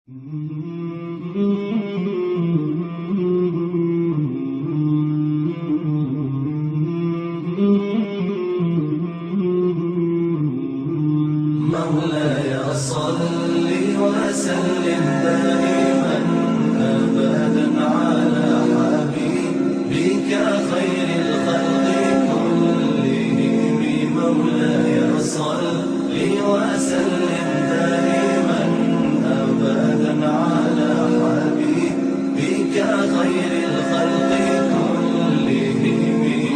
مولاي صل وسلم دائما أبدا على حبيبك خير الخلق كلهم. مولاي صل وسلم دائما أبدا على حبيبك خير الخلق كلهم.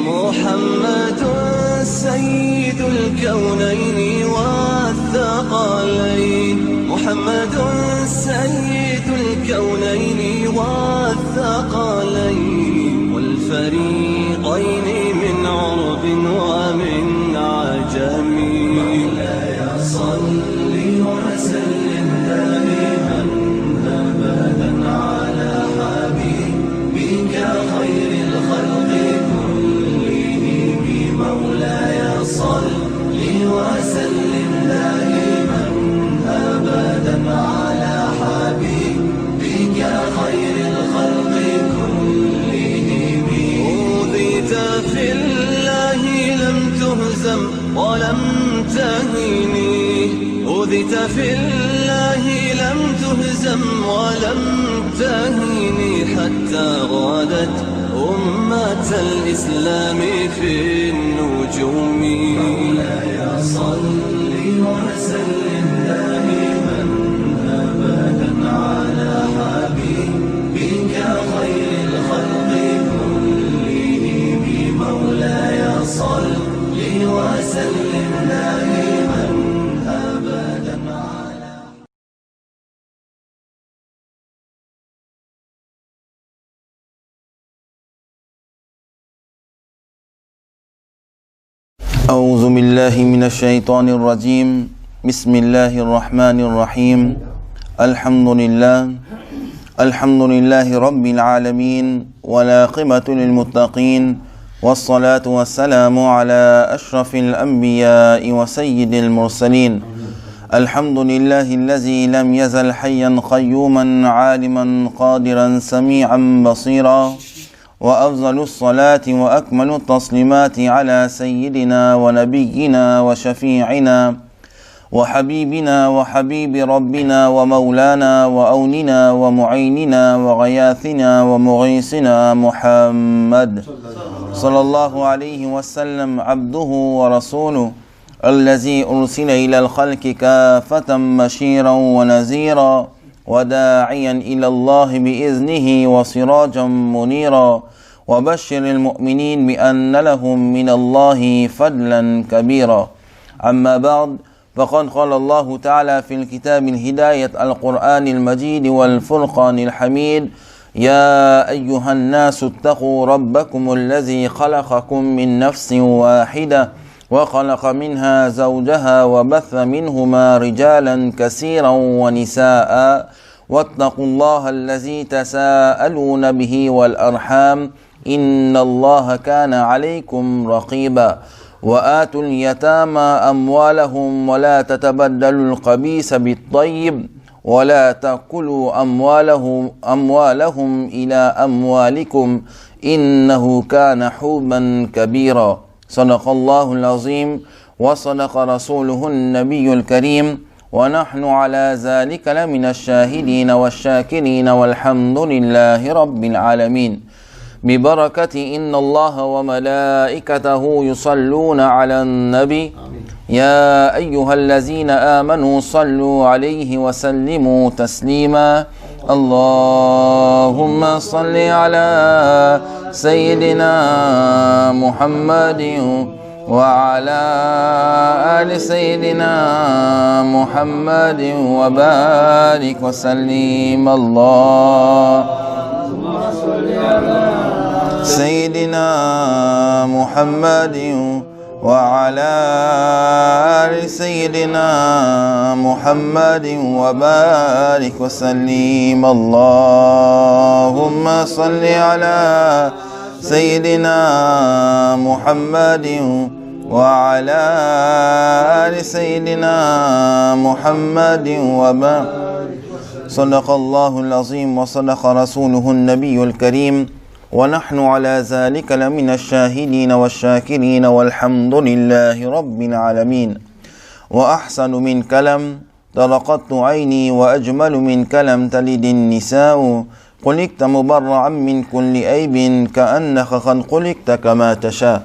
محمد سيد الكونين والثقلين، محمد سيد الكونين والثقلين والفريقين من عرب ومن عجم. مولاي صل وسلم دائما أبدا على حبيبك خير الخلق كلهم. مولاي صل وسلم دائما أبدا على حبيبك خير الخلق كلهم. أوذيت في الله لم تهزم ولم تهني، أوذيت في الله لم تهزم ولم تهني حتى غادت أمة الإسلام في النجوم. مولاي صل وسلم دائما أبدا على حبيبك خير الخلق كلهم. مولاي صل وسلم دائما أبدا على أعوذ بالله من الشيطان الرجيم. بسم الله الرحمن الرحيم. الحمد لله رب العالمين، والعاقبة للمتقين، والصلاة والسلام على أشرف الأنبياء وسيد المرسلين. الحمد لله الذي لم يزل حيا قيوما عالما قادرا سميعا بصيرا، وأفضل الصلاة وأكمل التسليمات على سيدنا ونبينا وشفيعنا وحبيبنا وحبيب ربنا ومولانا وأوننا ومعيننا وغياثنا ومغيثنا محمد صلى الله عليه وسلم، عبده ورسوله الذي أرسل إلى الخلق كافة بشيرا ونذيرا وداعيا إلى الله بإذنه وسراجا منيرا. وبشر المؤمنين بأن لهم من الله فضلا كبيرا. أما بعد، فقد قال الله تعالى في الكتاب الهداية القرآن المجيد والفرقان الحميد: يا أيها الناس اتقوا ربكم الذي خلقكم من نفس واحدة وخلق منها زوجها وبث منهما رجالا كثيرا ونساء، واتقوا الله الذي تساءلون به والأرحام، إن الله كان عليكم رقيبا. وآتوا اليتامى أموالهم ولا تتبدلوا الخبيث بالطيب ولا تأكلوا أموالهم إلى أموالكم، إنه كان حوبا كبيرا. صدق الله العظيم وصدق رسوله النبي الكريم، ونحن على ذلك لمن الشاهدين والشاكرين، والحمد لله رب العالمين. ببركة إن الله وملائكته يصلون على النبي. يا أيها الذين آمنوا صلوا عليه وسلموا تسليما. اللهم صل على سيدنا محمد وعلى آل سيدنا محمد وبارك وسلم. اللهم صل على سيدنا محمد وعلى آل سيدنا محمد وبارك وسلم. اللهم صل على سيدنا محمد وعلى آل سيدنا محمد وبارك صدق الله العظيم وصدق رسوله النبي الكريم ونحن على ذلك لمن الشاهدين والشاكرين والحمد لله رب العالمين وأحسن من كلام طلقت عيني وأجمل من كلام تلد النساء خلقت مبرعا من كل عيب كأنك قد خلقت كما تشاء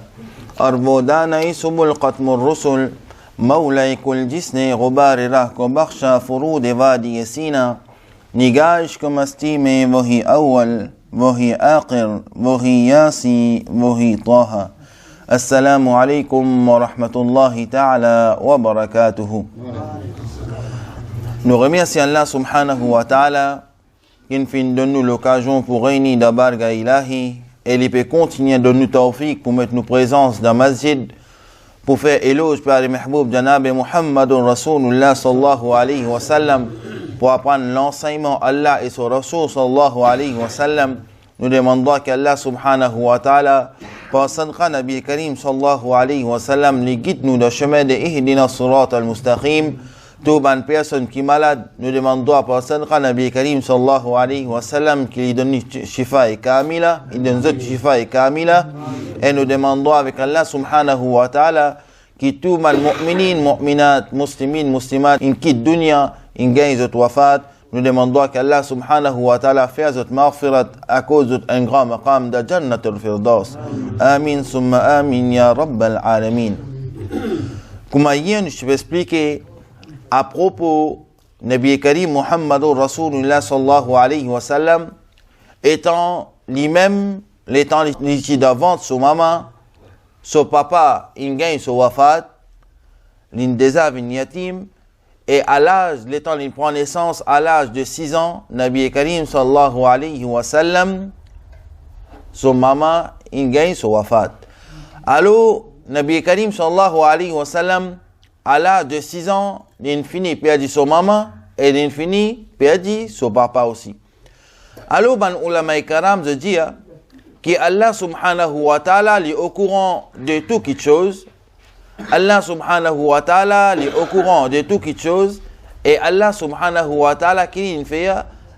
أربوداني سبل قتم الرسل مولاي كل جسني غبار رهك بخشى فرود وادي سينا نگاش كم استيمي وهي أول وهي آخر وهي ياسي وهي طه السلام عليكم ورحمة الله تعالى وبركاته. Nous remercions Allah subhanahu wa ta'ala qui nous donne l'occasion pour réunir dans Barga Ilahi et il peut continuer de nous tawfiq pour mettre nos présences dans Masjid pour faire éloge par le Mahboub Janab Muhammadun Rasulullah sallallahu alayhi wa sallam pour apprendre l'enseignement Allah et son Rasul sallallahu alayhi wa sallam. Nous demandons qu'Allah subhanahu wa ta'ala par Sadqa Nabi Karim sallallahu alayhi wa sallam les guide nous dans le chemin de Ihdina Surat al-Mustaqim. Toute bonne personne qui est malade, nous demandons par Sadqa Nabi Karim sallallahu alayhi wa sallam qu'il lui donne shifa et kamila, il donne zot shifa et kamila, et nous demandons avec Allah subhanahu wa ta'ala qui tout mal mu'minin, mu'minat, muslimin, muslimat, in quitte dunya, in gagne zot wafat, nous demandons qu'Allah subhanahu wa ta'ala fait zot maghfirat à cause d'un grand maqam de Jannat al-Firdaus. Amin summa amin ya Rabbal alamin. Comme hier, je vais expliquer à propos Nabi Karim Muhammadur Rasulullah sallallahu alayhi wa sallam étant lui-même l'étant l'iti d'avant son maman, son papa, il gagne son wafat, l'indésa vin yatim, et à l'âge, l'étant il prend naissance à l'âge de 6 ans, Nabi Karim sallallahu alayhi wa sallam, son maman, il gagne son wafat. Alors, Nabi Karim sallallahu alayhi wa sallam, à l'âge de 6 ans, il finit perdu son maman et il finit perdu son papa aussi. Alors, ban ulama karam de dire que Allah subhanahu wa ta'ala est au courant de toute chose. Allah subhanahu wa ta'ala est au courant de toute chose. Et Allah subhanahu wa ta'ala qui fait,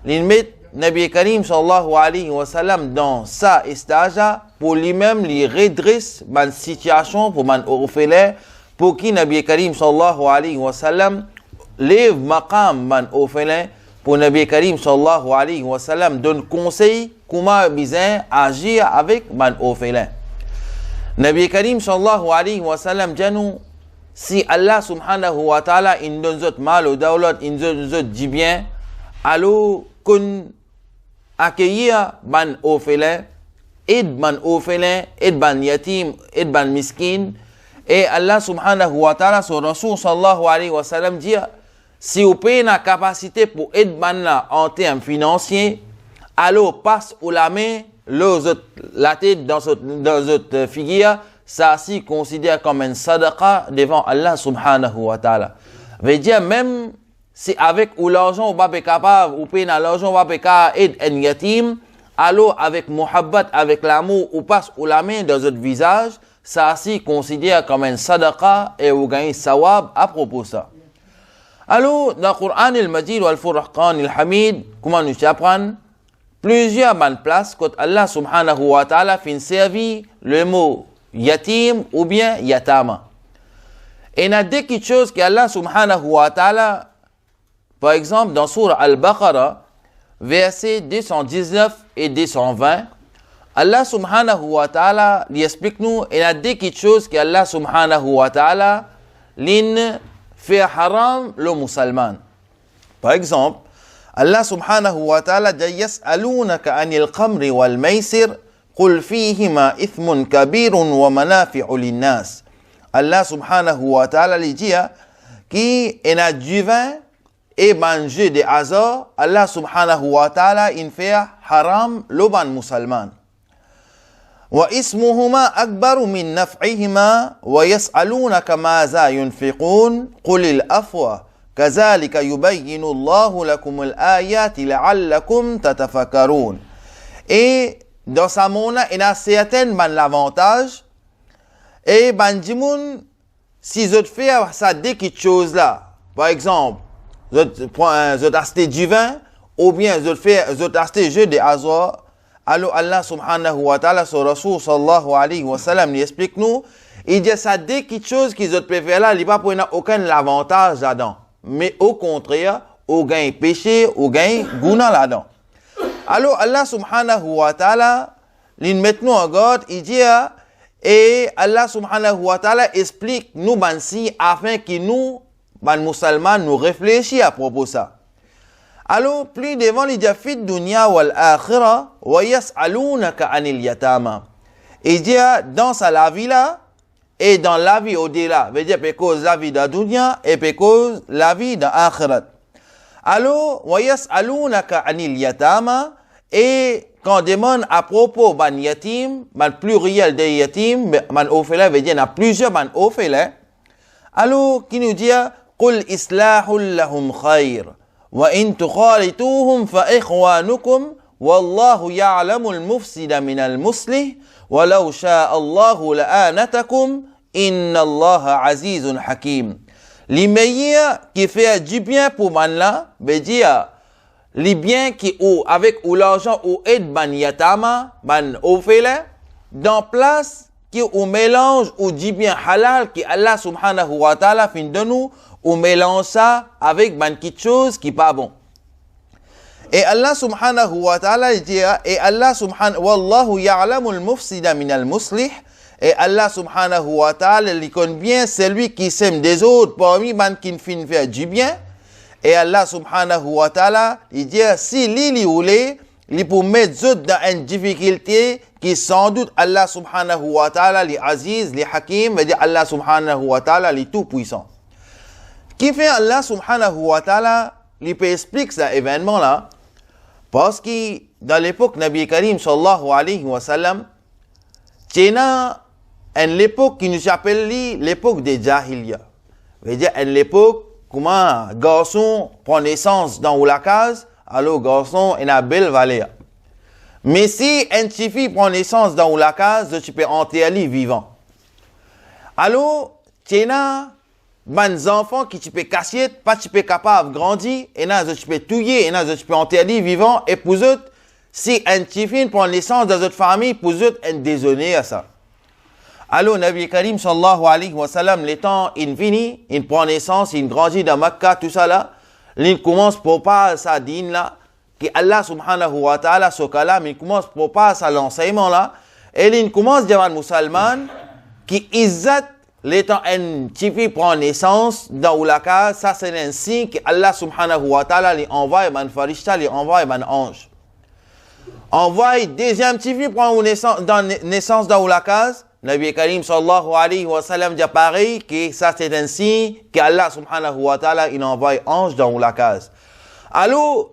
il met Nabi Karim sallallahu alayhi wa sallam dans sa stage pour lui-même lui redresse la situation pour man orphelin. Pour qui Nabi Karim sallallahu alayhi wa sallam lève maqam man orphelin pour Nabi Karim sallallahu alayhi wa sallam donne conseil comment bien agir avec man orphelin. Nabi Karim sallallahu alayhi wa sallam dit si Allah subhanahu wa ta'ala il donne zot mal ou dawlat il donne zot du bien alors qu'on accueillir man orphelin aide man orphelin aide man yatim aide man miskin. Et Allah subhanahu wa ta'ala, son Rasul sallallahu alayhi wa sallam dit, si vous avez la capacité pour aider en termes financiers, alors passe ou la main, la tête dans cette figure, ça s'y considère comme une sadaqa devant Allah subhanahu wa ta'ala. Veut dire même si avec ou l'argent, vous n'êtes pas capable, ou payez l'argent, vous n'êtes pas capable d'aider un yatim, alors avec muhabbat, avec l'amour, ou passe ou la main dans votre visage, ça s'y considère comme un sadaqa et vous gagnez sawab à propos de ça. Alors, dans le Coran al-Majid ou al-Furqan al-Hamid, comment nous apprendre plusieurs bonnes places quand Allah subhanahu wa ta'ala fait servir le mot yatim ou bien yatama. Et il y a deux petites choses que Allah subhanahu wa ta'ala, par exemple dans Surah Al-Baqarah, versets 219 et 220, Allah subhanahu wa ta'ala lui explique nous, il y a deux petites choses qu'Allah subhanahu wa ta'ala l'in fait haram le musulman. Par exemple, Allah subhanahu wa ta'ala dit yas'alunaka anil khamri wal maisir qul fihima ithmun kabirun wa manafi'u linnas. Allah subhanahu wa ta'ala lui dit qu'il y a du vin et manger des hasards. Allah subhanahu wa ta'ala il fait haram le ban musulman. واسمهما أكبر من نفعهما ويسألونك ماذا ينفقون قل العفو كذلك يبين الله لكم الآيات لعلكم تتفكرون. Et dans sa monnaie, il y a certaines avantages. Et bandimoun, si vous faites ça des petites choses là, par exemple, vous achetez du vin ou bien zot acheté jeu de hasard, alors Allah subhanahu wa ta'ala, son Rasul sallallahu alayhi wa sallam, il explique nous, il dit ça dès quelque chose qu'ils ont préféré là, il n'y a pas pour aucun avantage là-dedans. Mais au contraire, au gain péché, au gain guna là-dedans. Alors Allah subhanahu wa ta'ala, il met nous en garde, il dit, et Allah subhanahu wa ta'ala explique nous bansi afin que nous, ban musulmans, nous réfléchissons à propos de ça. Alors, plus devant, il dit, fit dunya wal akhira, wa yas'alunaka anil yatama. Il dit, dans la vie là, et dans la vie au-delà, veut dire, parce la vie de la dunya, et parce la vie de l'akhirat. Alors, wa yas'alunaka anil yatama, et quand on demande à propos ban yatim, ban pluriel de yatim, ban orphelin veut dire, il y a plusieurs ban orphelins. Alors, qui nous dit, qul islahul lahum khayr. وإن تخالطوهم فإخوانكم والله يعلم المفسد من المصلح ولو شاء الله لآنتكم إن الله عزيز حكيم. Les meilleurs qui fait du bien pour man là, veut dire les biens qui ou avec ou l'argent ou aide ban yatama, ban orphelin, dans place qui ou mélange ou du bien halal qui Allah subhanahu wa ta'ala fin de nous, ou mélange ça avec quelque chose qui n'est pas bon. Et Allah subhanahu wa ta'ala dit, et Allah subhanahu wallahu ya'lamul mufsida minal muslih, et Allah subhanahu wa ta'ala il connaît bien celui qui sème des autres parmi qui ne fin faire du bien. Et Allah subhanahu wa ta'ala il dit, si li voulait, il pour mettre autres dans une difficulté qui sans doute Allah subhanahu wa ta'ala li aziz, li hakim, veut dire Allah subhanahu wa ta'ala li tout puissant. Qui fait Allah subhanahu wa ta'ala, il peut expliquer cet événement-là, parce que dans l'époque Nabi Karim sallallahu alayhi wa sallam, c'est une époque qui nous appelle l'époque des Jahiliya. C'est-à-dire une époque comment un garçon prend naissance dans la case, alors garçon est une belle valeur. Mais si une fille prend naissance dans la case, tu peux enterrer vivant. Alors, tu as des enfants qui tu peux casser, pas tu peux capable de grandir, et là tu peux tuer, et là tu peux enterrer vivant, et pour eux, si un fille prend naissance dans notre famille, pour eux, un désolé à ça. Alors, Nabi Karim sallallahu alayhi wa sallam, les temps, il finit, il prend naissance, il grandit dans Makkah, tout ça là, il commence pour pas sa dîne là, que Allah subhanahu wa ta'ala, ce cas-là, il commence pour pas sa l'enseignement là, et il commence devant les musulmans, qui izzat, les temps, un petit fille prend naissance dans la case, ça c'est un signe que Allah subhanahu wa ta'ala, il envoie un farishta, il envoie un ange. Envoie deuxième petit fille prend naissance dans la case, Nabi Karim sallallahu alayhi wa sallam dit pareil que ça c'est un signe qu'Allah subhanahu wa ta'ala il envoie ange dans la case. Alors,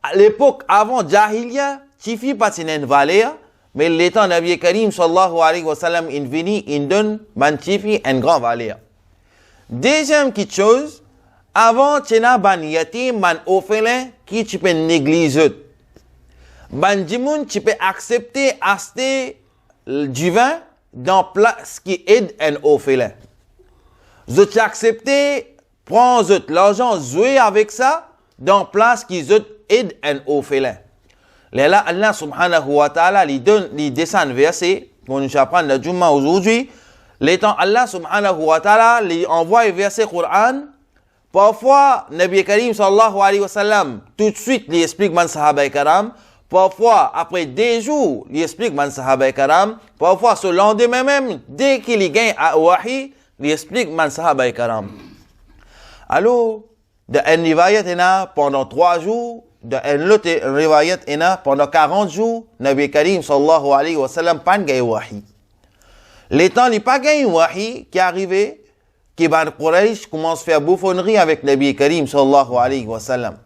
à l'époque avant Jahiliya, Tifi pas une valeur, mais l'étant Nabi Karim sallallahu alayhi wa sallam il vient, il donne ban Tifi une grande valeur. Deuxième petite chose, avant tu n'as ban yatim, ban orphelin qui tu peux négliger. Ban dimoun tu peux accepter acheter du vin dans place qui aide un orphelin. Vous acceptez, prendre l'argent, jouer avec ça, dans place qui aide un orphelin. Là, Allah subhanahu wa ta'ala, il descend verset, qu'on nous apprend le Jumma aujourd'hui, l'étant Allah subhanahu wa ta'ala, il envoie verset Coran, parfois, Nabi Karim sallallahu alayhi wa sallam, tout de suite, il explique man sahaba karam, parfois, après des jours, il explique man sahaba karam. Parfois, ce lendemain même, dès qu'il gagne à wahi, il explique man sahaba karam. Alors, de un riwayat pendant 3 jours, de un autre riwayat pendant 40 jours, Nabi Karim sallallahu alayhi wa sallam pas gagne wahi. Les temps, il pas gagne wahi qui est arrivé, qui ban Quraysh commence à faire bouffonnerie avec Nabi Karim sallallahu alayhi wa sallam.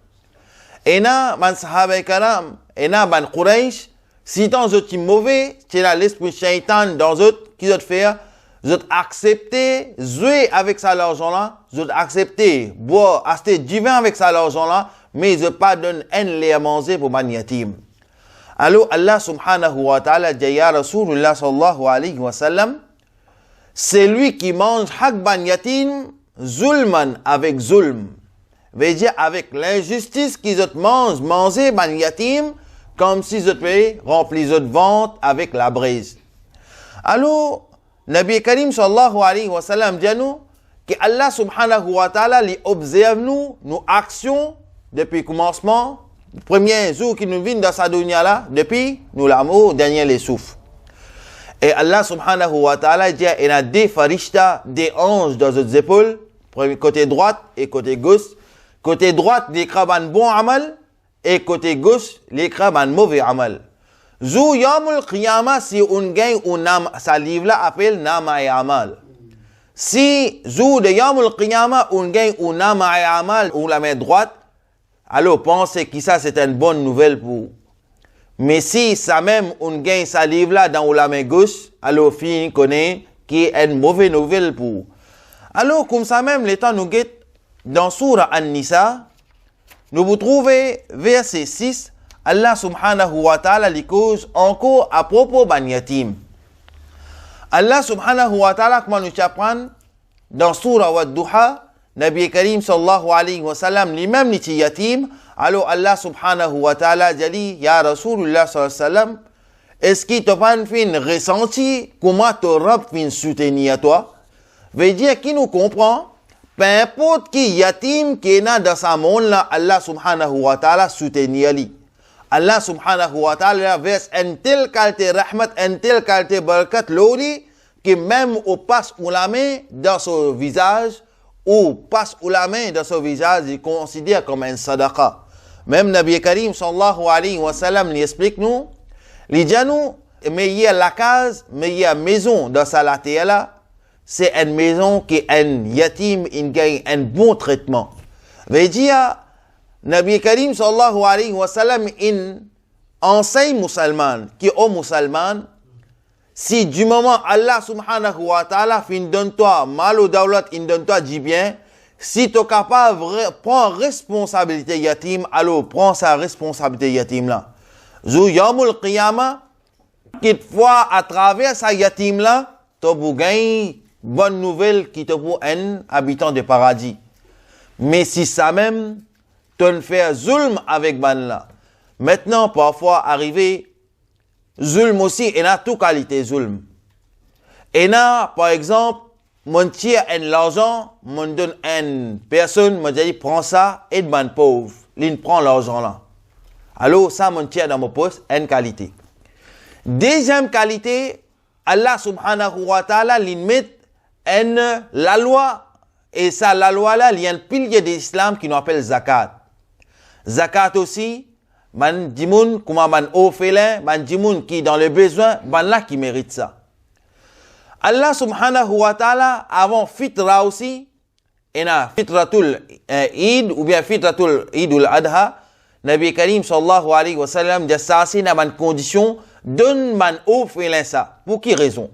Et là, man sahaba karam, et là, ban Quraysh, si tant vous êtes mauvais, c'est là l'esprit shaitan dans eux qui doit faire, vous êtes accepté, jouer avec ça l'argent là, vous êtes accepté, boire, acheter du vin avec ça l'argent là, mais ils ne pas donner un lait à manger pour ban yatim. Alors, Allah subhanahu wa ta'ala dit, ya Rasulullah sallallahu alayhi wa sallam, c'est lui qui mange haq ban yatim, zulman avec zulm. veut dire avec l'injustice qu'ils ont mangé ban yatim, comme si ils ont rempli leur ventre avec la brise. Alors, Nabi Karim sallallahu alayhi wa sallam dit nous que Allah subhanahu wa ta'ala li observe nous, nos actions depuis le commencement, le premier jour qui nous vient dans sa dunya là, depuis nous l'amour, dernier les souffles. Et Allah subhanahu wa ta'ala dit, il y a des farishta, des anges dans les épaules, côté droite et côté gauche. Côté droite, les crabes bon amal, et côté gauche, les crabes mauvais amal. Zou yamul qiyama, si on gagne ou nam, sa livre là appelle nama et amal. Si zou de yamul qiyama, on gagne ou nama et amal, ou la main droite, alors pensez que ça c'est une bonne nouvelle pour vous. Mais si ça même on gagne sa livre là dans la main gauche, alors fin connaît qui est une mauvaise nouvelle pour vous. Alors comme ça même l'état nous guette dans Surah An-Nisa, nous vous trouvez verset 6, Allah subhanahu wa ta'ala li cause encore à propos ban yatim. Allah subhanahu wa ta'ala comment nous apprend dans Surah Wad-Duha, Nabi Karim sallallahu alayhi wa sallam lui-même ni yatim, alors Allah subhanahu wa ta'ala dit, Ya Rasulullah sallallahu alayhi wa sallam, est-ce qu'il te pas fin ressenti comment ton Rab fin soutenir à toi? Veut dire qui nous comprend, peu importe qui yatim qui est dans sa monde là, Allah subhanahu wa ta'ala soutenir lui. Allah subhanahu wa ta'ala verse une telle qualité rahmat, une telle qualité barakat l'oli, que même au passe ou la main dans son visage, ou passe ou la main dans son visage, il considère comme un sadaqa. Même Nabi Karim sallallahu alayhi wa sallam lui explique nous, les dit nous, mais il y a la case, mais il y a maison dans sa latéala, c'est une maison qui est un yatim, il gagne un bon traitement. Veut dire, Nabi Karim sallallahu alayhi wa sallam, il enseigne musulman, qui est musulman, si du moment Allah subhanahu wa ta'ala fin donne-toi mal ou dawlat, il donne-toi du bien, si tu es capable de prendre responsabilité yatim, alors prends sa responsabilité yatim là. Zou yamul qiyama, quelquefois à travers sa yatim là, tu peux gagner bonne nouvelle qui te pour un habitant de paradis. Mais si ça même, tu fais zulm avec ban là. Maintenant, parfois arrivé, zulm aussi, il a toute qualité zulm. Il a, par exemple, mon tire l'argent, mon donne une personne, me dit, prends ça, et ban pauvre. Il prend l'argent là. Alors, ça, mon tire dans mon poste, une qualité. Deuxième qualité, Allah subhanahu wa ta'ala, il met la loi, et ça, la loi là, il y a un pilier de l'islam qui nous appelle zakat. Zakat aussi, man dimoun, comment man orphelin, man dimoun qui dans le besoin, man là qui mérite ça. Allah subhanahu wa ta'ala, avant fitra aussi, il a fitratul Eid, ou bien fitratul Eidul Adha, Nabi Karim sallallahu alayhi wa sallam, dit ça, c'est une condition, donne man orphelin ça. Pour qui raison?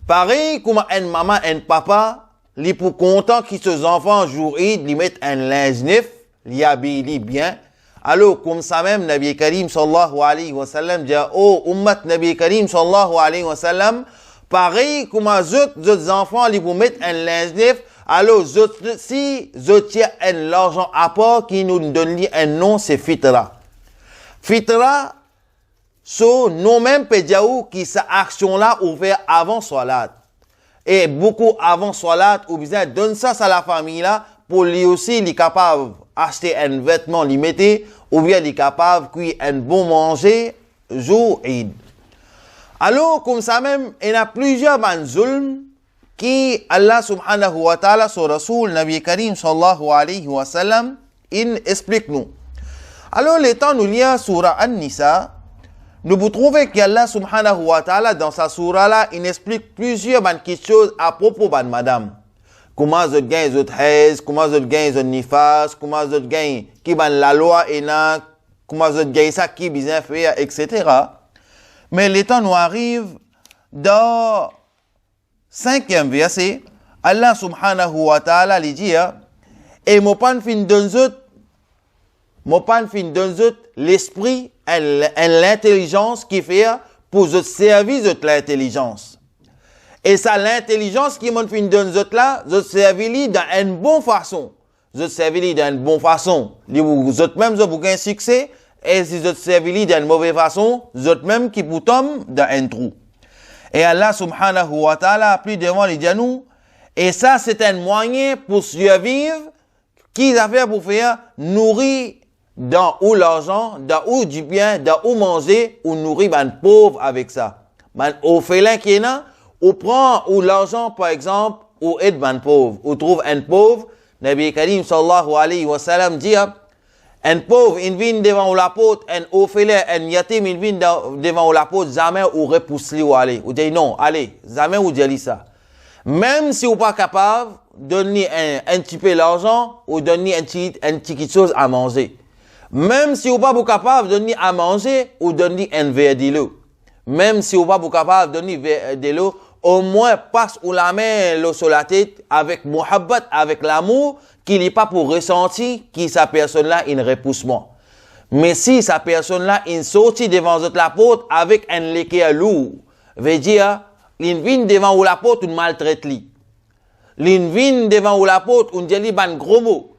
Pareil, comme un maman, un papa, li pour content que ses enfants, jour Eid, lui mettent un linge neuf, li habille bien. Alors, comme ça même, Nabi Karim sallallahu alayhi wa sallam dit, oh, ummat Nabi Karim sallallahu alayhi wa sallam, pareil, comme les enfants, li pour mettre un linge neuf, alors, si je tiens l'argent à part qui nous donne un nom, c'est fitra. Fitra, so, nous-mêmes, pédiaou, qui sa action-là ouvert avant Salat. Et beaucoup avant Salat, ou bien, donne ça à la famille-là, pour lui aussi, il est capable d'acheter un vêtement limité, ou bien il est capable de cuire un bon manger, jour Eid. Alors, comme ça même, il y a plusieurs zulm qui, Allah subhanahu wa ta'ala, son Rasoul, Nabi Karim sallallahu alayhi wa sallam, il explique nous. Alors, les temps nous lions Surah An-Nisa, nous vous trouvez qu'Allah subhanahu wa ta'ala, dans sa surah là, il explique plusieurs choses à propos de madame. Comment vous gagnez votre haise, comment vous gagnez votre nifas, comment vous gagnez qui ban la loi et là, comment vous gagnez ça, qui bien fait, etc. Mais les temps nous arrivent dans 5e verset, Allah subhanahu wa ta'ala lui dit, et mon pan fin d'un l'esprit et l'intelligence qui fait pour le service de l'intelligence. Et ça, l'intelligence qui m'a fait donner là, je servis dans une bonne façon. vous servez d'une bonne façon, vous autres même, vous avez un succès, et si vous servez d'une mauvaise façon, vous autres même qui vous tombent dans un trou. Et Allah subhanahu wa ta'ala a pris devant les nous, et ça c'est un moyen pour survivre, qui a fait pour faire nourrir dans où l'argent, dans où du bien, dans où manger, ou nourrir les pauvres avec ça. Au félin qui est là, ou prend ou l'argent par exemple, ou aide les pauvres, ou trouve un pauvre, Nabi Karim sallallahu alayhi wa sallam dit, un pauvre, il vient devant l'apôtre, un orphelin, un yatim, il vient devant l'apôtre, jamais ou repousse-lui ou aller. Ou dit non, allez, jamais ou dit ça. Même si vous pas capable, donnez un petit peu d'argent, ou donnez un petit chose à manger. Même si vous pas capable, donnez à manger, ou donnez un verre de l'eau. Même si vous pas capable, donnez de l'eau, au moins passe ou la main l'eau sur la tête avec muhabbat, avec l'amour, qu'il n'est pas pour ressentir que sa personne-là, il repousse moi. Mais si sa personne-là, il sortit devant la porte avec un léquer lourd, veut dire, il vient devant la porte, il maltraite lui. Il vient devant la porte, il dit un gros mot.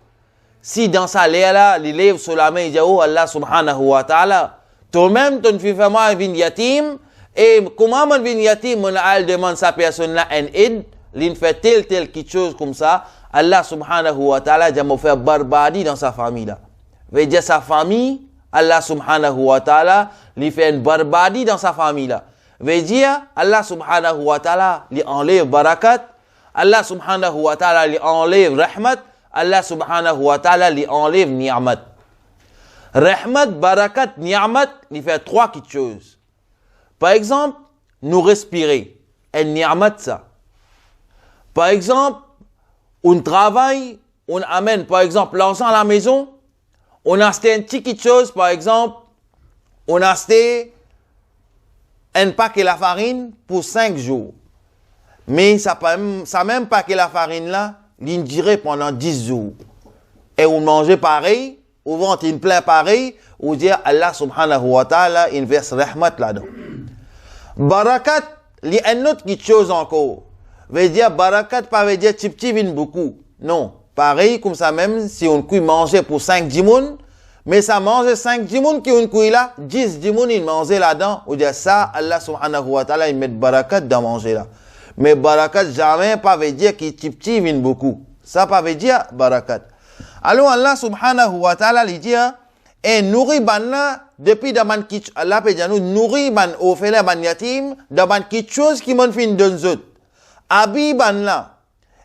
Si dans sa l'air-là, il lève sur la main, il dit, oh Allah subhanahu wa ta'ala, toi-même, tu ne fais pas moi un yatim, et comment un yatim, on demande sa personne-là un aide, il fait tel quelque chose comme ça, Allah subhanahu wa ta'ala va faire barbadie dans sa famille là. Veut dire sa famille, Allah subhanahu wa ta'ala lui fait une barbadie dans sa famille là. Veut dire Allah subhanahu wa ta'ala lui enlève barakat, Allah subhanahu wa ta'ala lui enlève rahmat, Allah subhanahu wa ta'ala lui enlève ni'mat. Rahmat, barakat, ni'mat, il fait trois petites choses. Par exemple, nous respirer. Et ni'mat ça. Par exemple, on travaille, on amène par exemple l'argent à la maison, on a acheté une petite chose, par exemple, on a acheté un paquet de la farine pour 5 jours. Mais ça même paquet de la farine là, il durait pendant 10 jours. Et on mangeait pareil, on vend une plein pareil, on dit Allah subhanahu wa ta'ala, il verse rahmat là-dedans. Barakat, il y a une autre petite chose encore. Veut dire barakat, pas veut dire petit vin beaucoup. Non. Pareil, comme ça même, si on cuit manger pour 5 dimoun, mais ça mange 5 dimoun qui on cuit là, 10 dimoun il mangeait là-dedans, ou dire ça, Allah subhanahu wa ta'ala, il met barakat dans manger là. Mais barakat, jamais pas veut dire qu'il petit vin beaucoup. Ça pas veut dire barakat. Alors Allah subhanahu wa ta'ala, il dit, et nourrit ban là, depuis d'aban kitch, Allah peut dire nous, nourrit ban orphelin, ban yatim, d'aban kitch chose qui m'en fin d'un autres. Abi ban là,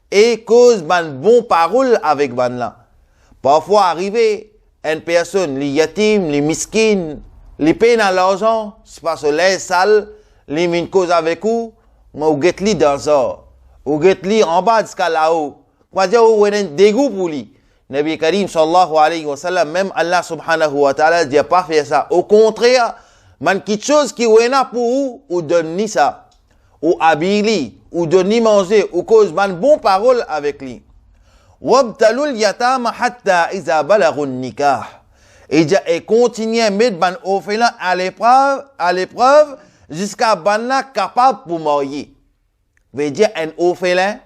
et cause ban bon parole avec ban là. Parfois arrivé, une personne, les yatim, les miskin, les peine à l'argent, c'est parce que les sales, les mine cause avec vous, mais vous get li dans ça, vous get li en bas jusqu'à là-haut. Quoi dire, vous avez un dégoût pour lui. Nabi Karim sallallahu alayhi wa sallam, même Allah subhanahu wa ta'ala dit pas faire ça. Au contraire, man quelque chose qui est là pour vous, ou donne ni ça, ou habille, ou donne ni manger, ou cause man bon parole avec lui. Wabtalul yatama hatta iza balagun nikah. Et continue à mettre ban orphelin à l'épreuve, jusqu'à ban là capable pour marier. Veut dire un orphelin,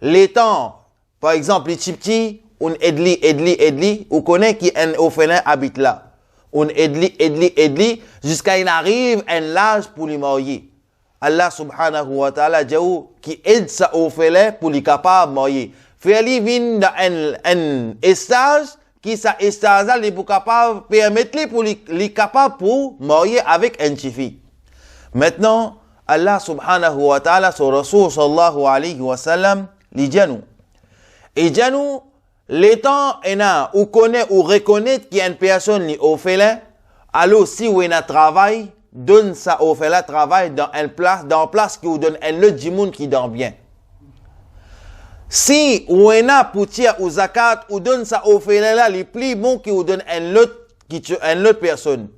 l'étant, par exemple, les petits, on aide-li, on connaît qui un orphelin habite là. On aide-li, jusqu'à il arrive un l'âge pour lui marier. Allah subhanahu wa ta'ala dit qui aide sa orphelin pour lui capable de marier. Fait-il vient dans un stage, qui sa stage là, il est capable, permettre pour lui capable pour marier avec une fille. Maintenant, Allah subhanahu wa ta'ala, son Rasul sallallahu alayhi wa sallam, lui dit nous. Et dit nous, l'étant ou connaît ou reconnaît qu'il y a une personne qui est orphelin, alors si vous avez un travail, donne ça orphelin travail dans une place qui vous donne un autre du monde qui dort bien. Si vous avez pour tirer ou zakat, ou donne ça orphelin là, les plus bon qui vous donne un autre personne.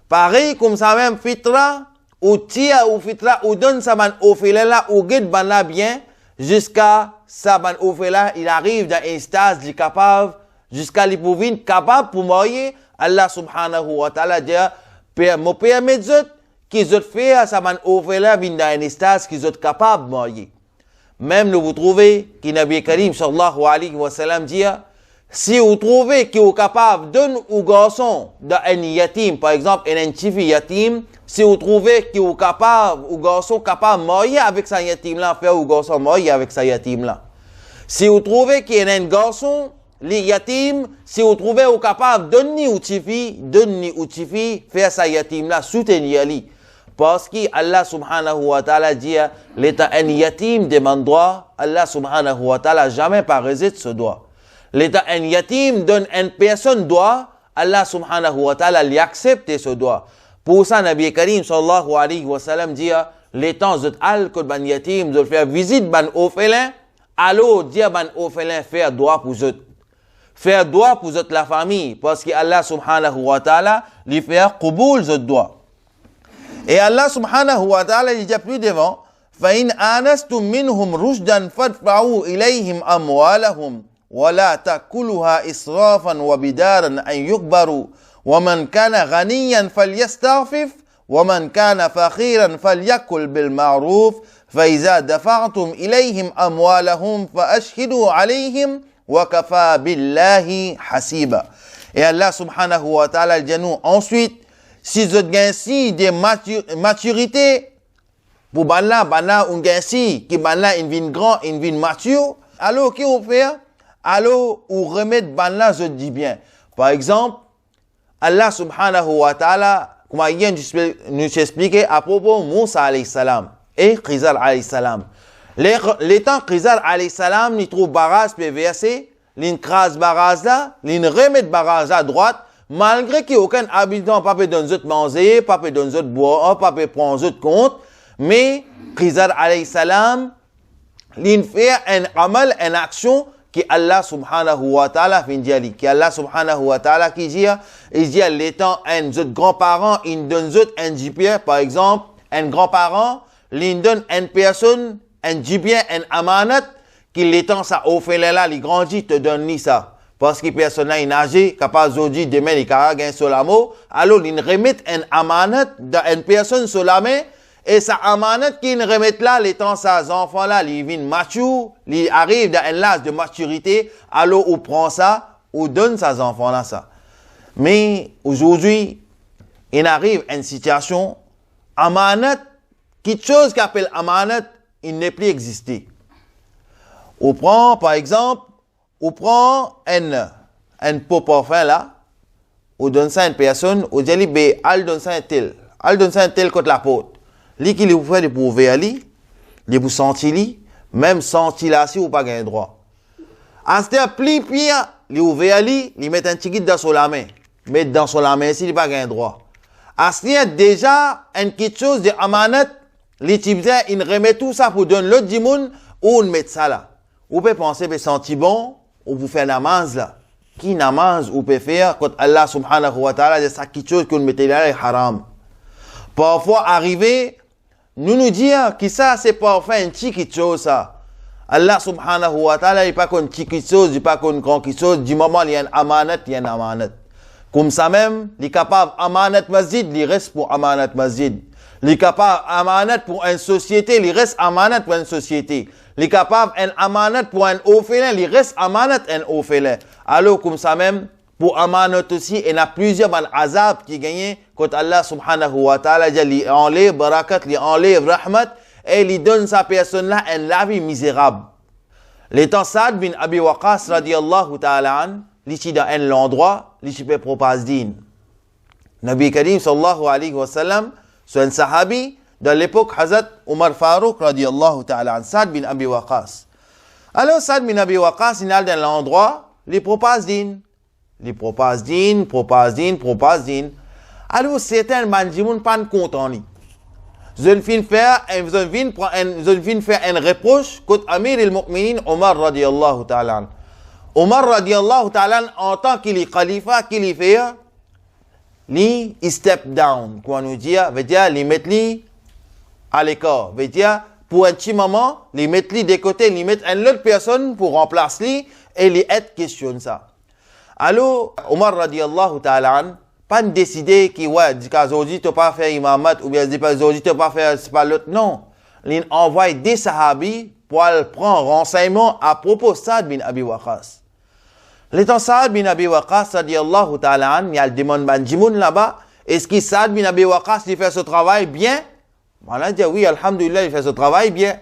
Pareil comme ça même fitra, ou tire ou fitra, ou donne ça man orphelin là, ou guide ban là bien, jusqu'à ça ban orphelin, il arrive dans un stade, il est capable, jusqu'à il pouvait capable pour marier, Allah subhanahu wa ta'ala dit, me permettre qu'ils ont fait à ça ban orphelin, vient dans un stade, qu'ils sont capables de marier. Même nous vous trouvez, qui Nabi Karim sallallahu alayhi wa sallam dit, Si vous trouvez que vous êtes capable de donner aux garçons d'un yatim, par exemple, un petit yatim, si vous trouvez que vous êtes capable, aux garçons capables de marier avec sa yatim là, faire aux garçons marier avec sa yatim là. Si vous trouvez qu'il y a un garçon, les yatim, si vous trouvez vous capable de donner aux petites filles, faire sa yatim là, soutenir lui. Parce que Allah subhanahu wa ta'ala dit, l'état un yatim demande droit, Allah subhanahu wa ta'ala jamais pas résiste ce droit. L'état un yatim donne une personne droit, Allah subhanahu wa ta'ala lui accepte ce droit. Pour ça, Nabi Karim sallallahu alayhi wa sallam dit, l'état zot al que ban yatim, zot faire visite ban orphelin, alors dire ban orphelin faire droit pour zot. Faire droit pour zot la famille, parce que Allah subhanahu wa ta'ala lui fait qaboul zot droit. Et Allah subhanahu wa ta'ala dit plus devant, فَإِنْ آنَسْتُمْ مِنْهُمْ رُشْدًا فَادْفَعُوا إِلَيْهِمْ أَمْوَالَهُمْ وَلَا تَأْكُلُوهَا إِسْرَافًا وَبِدَارًا أَنْ يُكْبَرُوا وَمَنْ كَانَ غَنِيًّا فَلْيَسْتَعْفِفْ وَمَنْ كَانَ فَقِيرًا فَلْيَأْكُلْ بِالْمَعْرُوفِ فَإِذَا دَفَعْتُمْ إِلَيْهِمْ أَمْوَالَهُمْ فَأَشْهِدُوا عَلَيْهِمْ وَكَفَى بِاللَّهِ حَسِيبًا. Et Allah subhanahu wa ta'ala dit nous ensuite, si vous avez si des maturité, pour banla on gagne si, qui banla une vie grand, une vie mature, alors qui vous fait? Alors, vous remettez banla, je dis bien. Par exemple, Allah subhanahu wa ta'ala, comme il vient de nous expliquer à propos de Moussa alayhi salam et Khizar alayhi salam. Les temps Khizar alayhi salam, il trouve barrage PVC, il crase barrage là, il remet barrage à droite, malgré qu'il n'y a aucun habitant, pas peut donner autres manger, pas peut donner autres boire, pas peut prendre autres compte, mais Khizar alayhi salam, il fait un amal, une action qui Allah subhanahu wa ta'ala fait dire, qui Allah subhanahu wa ta'ala qui dit, il dit l'étant un autre grand-parent, il donne autre un jipien, par exemple, un grand-parent, il donne une personne, un jipien, un amanat, qui l'étant ça orphelin là, il grandit, te donne ni ça. Parce que personne là, il âgé, capable aujourd'hui, demain, il a gagné sur la mot, alors il remet un amanat d'une personne sur la main, et sa amanat qu'il remet là, les temps, ces enfants là, ils viennent matures, ils arrivent dans un âge de maturité, alors on prend ça, on donne ces enfants là ça. Mais aujourd'hui, il arrive une situation, amanat, quelque chose qu'appelle amanat, il n'est plus existé. On prend, par exemple, on prend un pot parfum là, on donne ça à une personne, on dit, ben, elle donne ça à un tel contre la porte. Lui qui vous fait pour ouvrir lui, il vous sentir lui, même sentir là si vous pas gain droit. En ce temps, plus pire, il ouvrir lui, il met un petit guide dans son la main. Mettre dans son la main si il pas gain droit. En ce temps, déjà, une petite chose de amanat, les types, ils remettent tout ça pour donner l'autre dimoun, ou on met ça là. Vous pouvez penser, que sentir bon, ou vous faites namaz là. Qui namaz, vous pouvez faire, quand Allah subhanahu wa ta'ala, c'est ça quelque chose que vous mettez là, est haram. Parfois, arriver, nous dire que ça, c'est pas enfin une petite chose, ça. Allah subhanahu wa ta'ala, il n'est pas qu'une petite chose, il n'est pas qu'une grande chose. Du moment, il y a un amanat, il y a un amanat. Comme ça même, il est capable amanat masjid, il reste pour amanat masjid. Il est capable amanat pour une société, il reste amanat pour une société. Il est capable un amanat pour un orphelin, il reste amanat un orphelin. Alors, comme ça même, pour amanat aussi, il y a plusieurs azab qui gagnent quand Allah subhanahu wa ta'ala dit, il enlève barakat, il enlève rahmat, et il donne sa personne-là une vie misérable. L'étant Saad bin Abi Waqas radiyallahu ta'ala an, il dans un endroit, il peut proposer din. Nabi Karim sallallahu alayhi wa sallam, c'est un sahabi, dans l'époque Hazrat Omar Farouk radiyallahu ta'ala an, Saad bin Abi Waqas. Alors Saad bin Abi Waqas, il est dans l'endroit, il propose din. Il propose din. Alors certains mandjimoun pas content ni. Je viens faire un reproche contre Amir al-Mu'minin Omar radiyallahu ta'ala. Omar radiyallahu ta'ala en tant qu'il est khalifa, qu'il est fait, il step down. Quoi nous dire, veut dire, il met lui à l'écart. Veut dire, pour un petit moment, il met lui de côté, il met une autre personne pour remplacer lui et il est question ça. Alors, Omar radiyallahu ta'ala, pas décider qu'il ouais, dit qu'aujourd'hui tu pas faire imamat ou bien dit pas aujourd'hui tu pas faire c'est pas l'autre. Non, il envoie des sahabis pour prendre renseignement à propos de Saad bin Abi Waqas. L'étant Saad bin Abi Waqqas, radiyallahu ta'ala an, il y a le démon ban Jimoun là-bas. Est-ce que Saad bin Abi Waqqas, il fait ce travail bien? Voilà, il dit oui, alhamdulillah, il fait ce travail bien.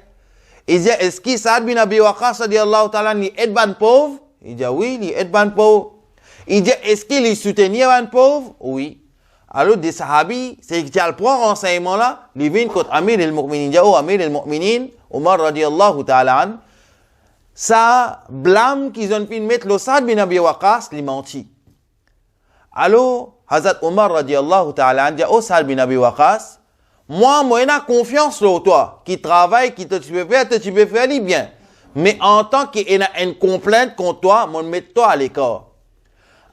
Il dit, est-ce que Saad bin Abi Waqqas, radiyallahu ta'ala an, il aide ban pauvre? Il dit oui, il aide ban pauvre. Il dit, est-ce qu'il soutenait ban pauvre? Oui. Alors, des sahabis, c'est qu'il le prend renseignement là, il vient contre Amir al-Mu'minin, il dit, oh, Amir al-Mu'minin, Omar, radiyallahu ta'ala an, ça blâme qu'ils ont pu mettre le Saad bin Abi Waqqas, les menti. Alors, Hazrat Omar radiallahu ta'ala dit, oh Saad bin Abi Waqqas, moi, j'ai confiance en toi, qui travaille, qui te tu peux faire les bien. Mais en tant qu'il y a une complainte contre toi, je vais mettre toi à l'écart.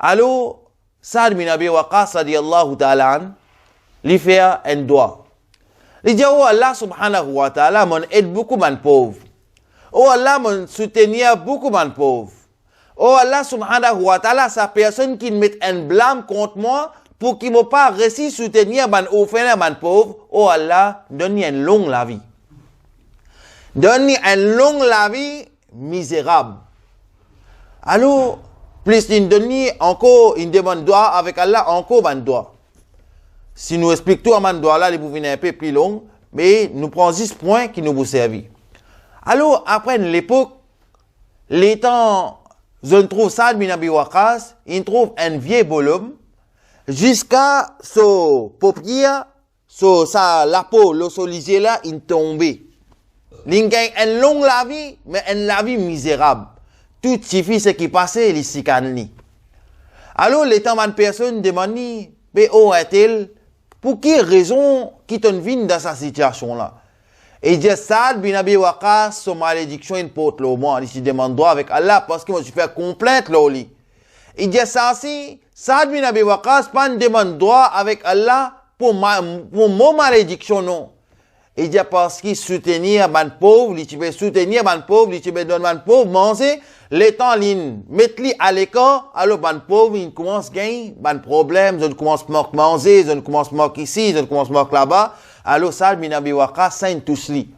Alors, Saad bin Abi Waqqas radiallahu ta'ala, il fait un doigt. Il dit, oh Allah subhanahu wa ta'ala, m'en aide beaucoup de pauvres. Oh Allah, m'en soutenir beaucoup de pauvres. Oh Allah subhanahu wa ta'ala, sa personne qui met un blâme contre moi pour qu'il ne m'a pas réussi à soutenir ban orphelin, ban pauvre. Oh Allah, donne-lui une longue la vie. Donne-lui une longue la vie misérable. Alors, plus il donne encore, il demande doigt avec Allah, encore ban doigt. Si nous expliquons tout à ban doigt là, il vous venir un peu plus long, mais nous prenons 10 points qui nous vous servent. Alors, après l'époque, les temps, je trouve Saad bin Abi Waqqas, il trouve un vieux volume, jusqu'à ce paupière, la peau, le solisier là, il tombe. Il gagne une longue la vie, mais une la vie misérable. Tout suffit ce qui passait, il s'y canne. Alors, les temps, une personne demande, mais où est-elle? Pour quelle raison qui te vient dans cette situation-là? Et dit Saad bin Abi Waqqas, son malédiction, il porte le moi. Il se demande droit avec Allah parce que moi je fais complète le lit. Il dit ça aussi, Saad bin Abi Waqqas, pas une demande droit avec Allah pour mon malédiction, non. Il dit parce qu'il soutenir ban pauvre, il peut soutenir ban pauvre, il peut donner ban pauvre, manger, les temps, il met-lui à l'écart, alors ban pauvre, il commence à gagner, ban problème, je commence à manger, je commence à moquer ici, je commence à moquer là-bas. Alors, Saad bin Abi Waqqas, ça une touche li.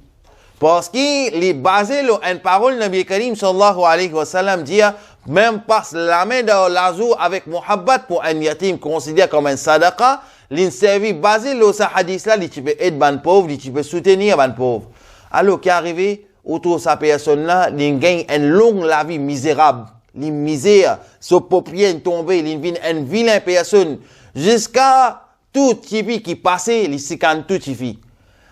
Parce qu'il est basé sur une parole, Nabi Karim sallallahu alayhi wa sallam dit, même pas la main de l'azou avec muhabbat pour un yatim considéré comme un sadaqa, l'inservi basé sur ce hadith là, il peut aider ban pauvre, il peut soutenir ban pauvre. Alors, qui est arrivé, autour de sa personne là, il gagne une longue la vie misérable. Il misère, ce paupier tombé, il vient une vilaine personne, jusqu'à tout qui passait, les sican tout suffit.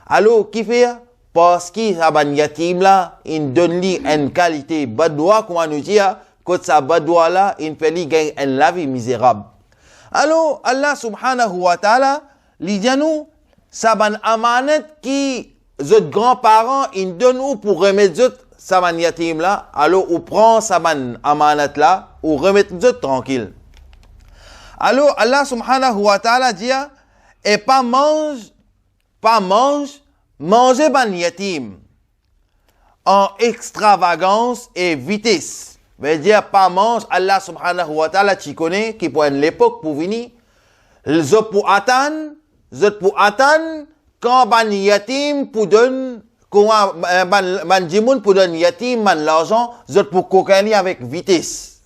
Alors, qui fait? Parce qu'il a ban yatim là, il donne lui une qualité badoua, comment nous dire, que sa badoua là, il fait lui gagner une la vie misérable. Alors, Allah subhanahu wa ta'ala, il dit nous, sa ban amanat qui, votre grands-parents, ils donnent pour remettre sa ban yatim là, alors, on prend sa ban amanat là, ou remettre tranquille. Alors, Allah subhanahu wa ta'ala dit, et pas manger ban yatim en extravagance et vitesse. Veut dire, pas mange, Allah subhanahu wa ta'ala, tu connais, qui pour l'époque pour venir, zot pour attendre, quand ban yatim pour donner, quand ban jimoun pour donner yatim, ban l'argent, zot pour cocaïne avec vitesse.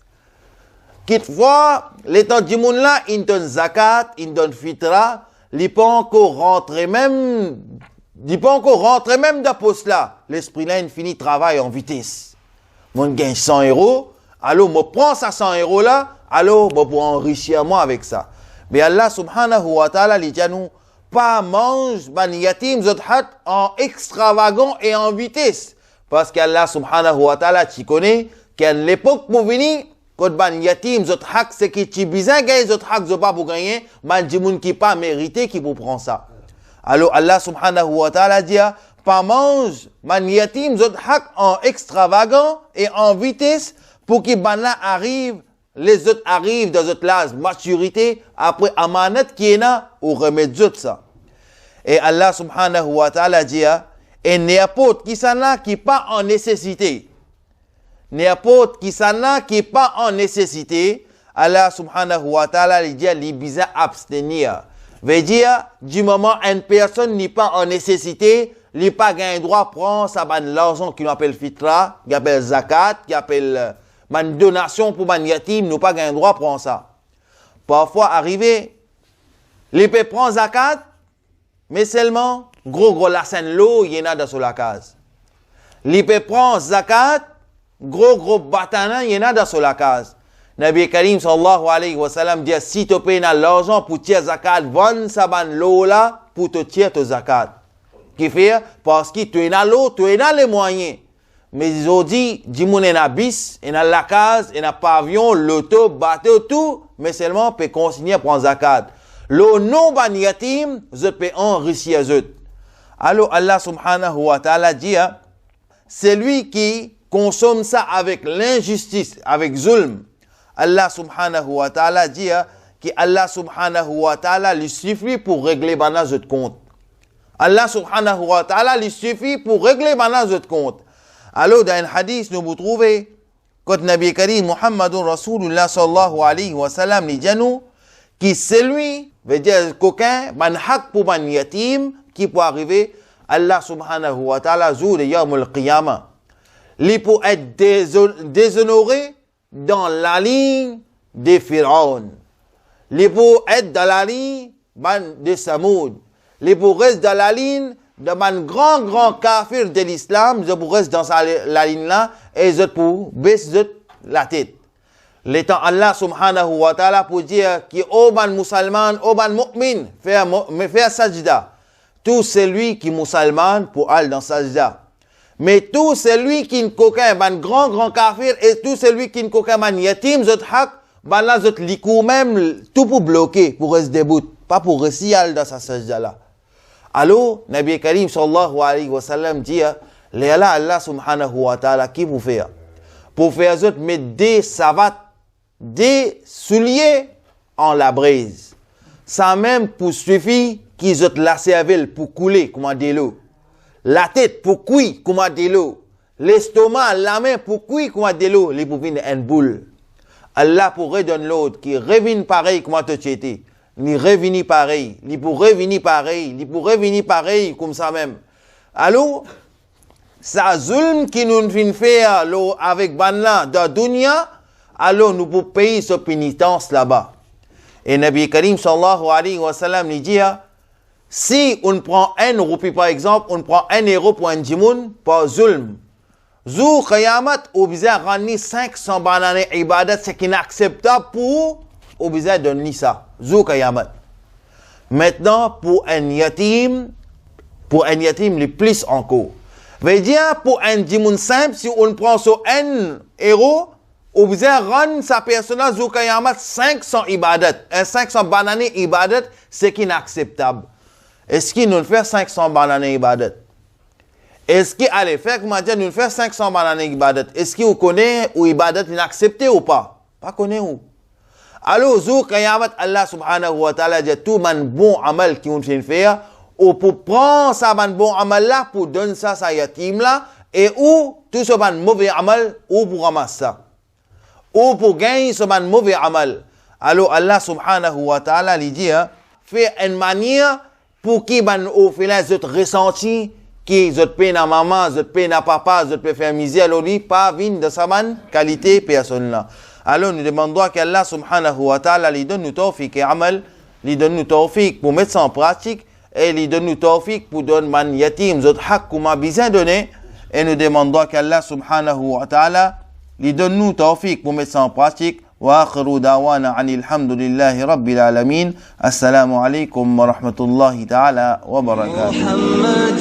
Quelquefois, les temps du monde là, ils donnent zakat, ils donnent fitra, ils pas encore rentrer même dans poste là. L'esprit là, il finit travail en vitesse. Moi, je gagne 100 euros, alors, je prends ça 100 euros là, alors, je peux enrichir moi avec ça. Mais Allah subhanahu wa ta'ala, il dit à nous, pas mange, ban yatim, zot hat, en extravagant et en vitesse. Parce qu'Allah subhanahu wa ta'ala, tu connais, qu'à l'époque pour venir, quand ban yatim, zot hak, c'est que tu bizarre gagner, zot hak, zot pas pour gagner, ban djimoun qui pas mérité, qui vous prend ça. Alors Allah subhanahu wa ta'ala dit, pas mange, ban yatim, zot hak en extravagant et en vitesse, pour que ban là arrive, les autres arrivent dans notre l'âge, maturité, après amanat qui est là, ou remettre ça. Et Allah subhanahu wa ta'ala dit, et n'importe qui s'en là, qui pas en nécessité. N'importe qui s'en là, qui pas en nécessité, Allah subhanahu wa ta'ala lui dit, il bisa abstenir. Veut dire, du moment une personne n'est pas en nécessité, il n'a pas un droit à prendre sa ban l'argent qu'il appelle fitra, qu'il appelle zakat, qu'il appelle ban donation pour ban yatim, nous pas gain droit prendre ça. Parfois arrivé, les peut prendre zakat, mais seulement gros la scène l'eau, il y en a dans la case. Les peut prendre zakat, gros batana, il y en a dans la case. Nabi Karim sallallahu alayhi wa sallam dit si tu payes l'argent pour tirer zakat, vends ça ban l'eau là pour te tirer ton zakat. Qui fait parce que tu es dans l'eau, tu es dans les moyens. Mais ils ont dit, dis-moi, il y a bis, il y a la case, il y a pavillon, l'auto, bateau, tout, mais seulement peut consigner pour un zakat. Le non ban yatim, je peux enrichir eux. Alors Allah subhanahu wa ta'ala dit, c'est lui qui consomme ça avec l'injustice, avec zulm. Allah subhanahu wa ta'ala dit, que Allah subhanahu wa ta'ala lui suffit pour régler banage de compte. Allah subhanahu wa ta'ala lui suffit pour régler banage de compte. Alors, dans un hadith, nous vous trouvez, quand Nabi Karim Muhammadun Rasulullah sallallahu alayhi wa sallam dit nous, qui c'est lui, veut dire qu'aucun, ban haq pour ban yatim, qui peut arriver, Allah subhanahu wa ta'ala, jour de Yawm al-Qiyamah. Il peut être déshonoré dans la ligne des Pharaons. Il peut être dans la ligne des Samoud. Il peut rester dans la ligne de man grand kafir de l'islam, je pour rester dans la ligne là, et je pour baisser la tête. L'étant Allah subhanahu wa ta'ala pour dire que au ban musulman, au ban mu'min, faire sajda. Tout celui qui est musulman pour aller dans sajda. Mais tout celui qui est coquin, ban grand kafir, et tout celui qui est coquin, ban yatim, zot hak, ban là zot likou même, tout pour bloquer, pour rester debout, pas pour rester dans sa sajda là. Alors, Nabi Karim sallallahu alayhi wa sallam dit, Allah subhanahu wa ta'ala, qui vous fait? Pour faire autres, mettre des savates, des souliers en la brise. Ça même pour suffire qu'ils ont la cervelle pour couler, comme de l'eau. La tête pour cuire, comme de l'eau. L'estomac, la main pour cuire, comme de l'eau. Les pour venir une boule. Allah pour redonner l'autre, qui revient pareil, comme tu étais. Ni revenir pareil, ni pour revenir pareil, ni pour revenir pareil, comme ça même. Alors, ça zulm qui nous vient faire avec banla de dunya, alors nous pouvons payer ce pénitence là-bas. Et Nabi Karim sallallahu alayhi wa sallam dit, si on prend 1 roupie par exemple, on prend 1 euro pour un jimoun, par zulm. Zou Qayamat, ou bien rani 500 bananes ibadat, c'est inacceptable pour, ou bien donner ça. Zou Qayamat. Maintenant, pour un yatim, le plus encore. Veut dire, pour un jimoun simple, si on prend sur 1 euro, ou bien rendre sa personne Zou Qayamat 500 ibadat. Un 500 bananes ibadat, c'est inacceptable. Est-ce qu'il nous fait 500 bananes ibadat? Est-ce qu'il allait faire, comment dire, nous faire 500 bananes ibadat? Est-ce qu'il connaît ou ibadat inaccepté ou pas? Pas connaît ou? Alors, Zou Qayamat, Allah subhanahu wa ta'ala dit tout man bon amal qui on fait faire, ou pour prendre ça man bon amal là, pour donner ça à yatim là, et ou tout ce man mauvais amal, ou pour ramasser ça. Ou pour gagner ce man mauvais amal. Alors, Allah subhanahu wa ta'ala lui dit, fait une manière pour qui man au fait zot ressenti qui zot peine à maman, zot peine à papa, zot peut faire misère, alors lui pas vin de sa man qualité personne là. Alors nous demandons qu'Allah subhanahu wa ta'ala lui donne nous tawfiq et amal, lui donne nous tawfiq pour mettre ça en pratique et lui donne nous tawfiq pour donner man yatim zot haq comme a besoin donner et nous demandons qu'Allah subhanahu wa ta'ala lui donne nous tawfiq pour mettre ça en pratique. وآخر دعوانا عن الحمد لله رب العالمين السلام عليكم ورحمة الله تعالى وبركاته محمد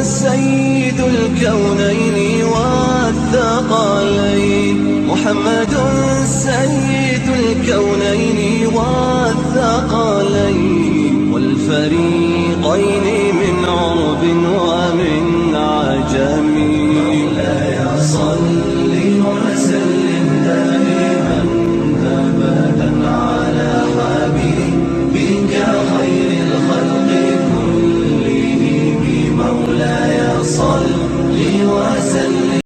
سيد الكونين والثقلين محمد سيد الكونين والثقلين والفريقين